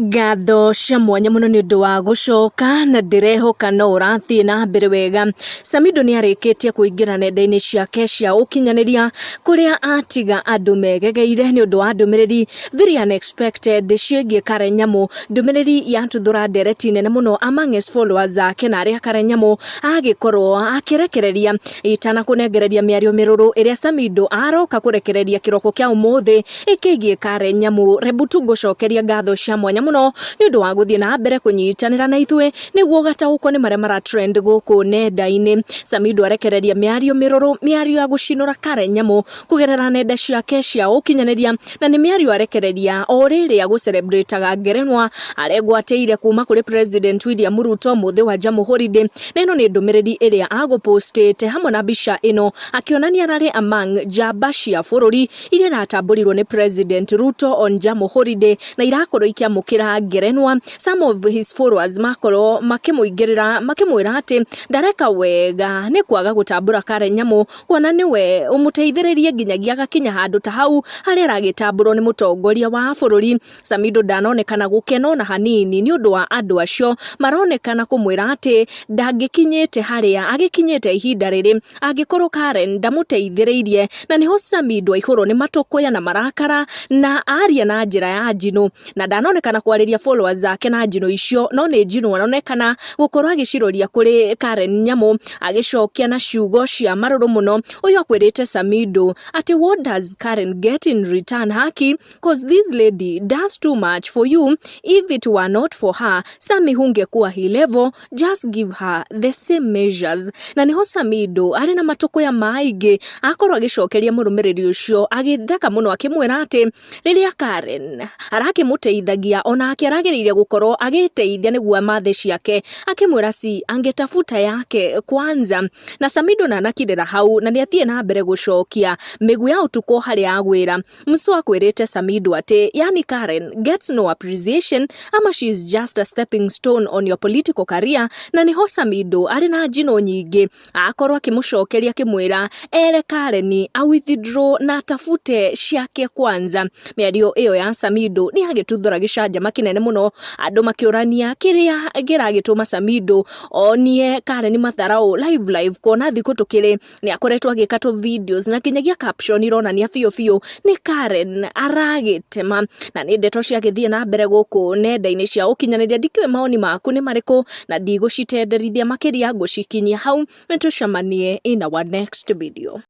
Ngatho cia mwanya muno ni undu wa gucoka na ndirehoka no urathie na mbere wega. Samidoh ni arikitie kuingira nenda-ini ciake cia ukinyaniria kuria atiga andu megegeire ni undu wa ndumiriri very unexpected ciigie Karen Nyamu, ndumiriri ya tuthura ndereti nene muno among his followers ake na aria Karen Nyamu agikorwo akirekereria itana kunengereria miario miruru iria Samidoh aroka kurekereria kiroko kia umuthi ikigie Karen Nyamu. Rebutu gucokeria ngatho cia mwanya muno ni undu wa guthie na mbere kunyitanira na ithue niguo gataguko ni maria mara trend guku nenda-ini. Samidoh arekereria miario miruru, miario ya gucinura Karen Nyamu kugerera nenda ciake cia ukinyaniria, na ni miario arekereria o riria gucelebrataga ngerenwa aregwateire kuma kuri President William Ruto muthi wa Nyamu holiday. Na ino ni ndumiriri iria agupostete hamwe na bica ino akionania rari among jamba cia bururi iria ratamburirwo ni President Ruto on Nyamu holiday na irakorwo ikiamukira ngerenwa. Some of his followers makorwo makimuingirira makimwira ati ndareka wega ni kwaga gutambura Karen Nyamu, kuona niwe umuteithiririe nginyagia gakinya handu ta hau haria ragitamburwo ni mutongoria wa bururi. Samidoh ndanonekana gukeno na hanini ni undu wa andu acio maronekana kumwira ati ndangikinyite haria agikinyite ihinda riri angikorwo Karen ndamuteithiririe, na niho Samidoh ihuro ni matukuya na marakara na aria na njira ya njino, na ndanonekana kwariria followers zake na njino icio, no ni njino anonekana gukorwo agiciroria kuri Karen Nyamu agicokia na ciugo cia maruru muno. Uyu akwirite Samidoh ati what does Karen get in return haki, cause this lady does too much for you. If it were not for her, Sami hungekuwa hii level, just give her the same measures. Na niho Samidoh ari na matuko ya maingi akorwo agicokeria murumiriri ucio agitheka muno akimwira ati riria Karen arakimuteithagia ona akiragiriire gukorwo agiteithia niguo mathe ciake akimwira si angetafuta yake kwanza. Na Samidoh nanakirira hau na niathie na mbere gucokia migu ya utuko haria agwira. Mso akwirite Samidoh ati yani Karen gets no appreciation ama she is just a stepping stone on your political career. Na niho Samidoh ari na njino nyingi akorwo akimucokeria akimwira ere Karen a withdraw na atafute ciake kwanza. Miario iyo ya Samidoh ni agituthura gicanjama kinene muno, andu makiurania kiria giragituma Samidoh onie Karen matharau live kona thiku tukiri ni akoretwo agikatwo videos na kinyagia caption ironania fio ni Karen aragitema. Na ni ndeto ciagithie na mbere guku nenda-ini cia ukinyaniria. Ndikiwe maoni maku ni mariku na ndigũcitenderithia makiria ngucikinyia hau. Nitucemanie in our next video.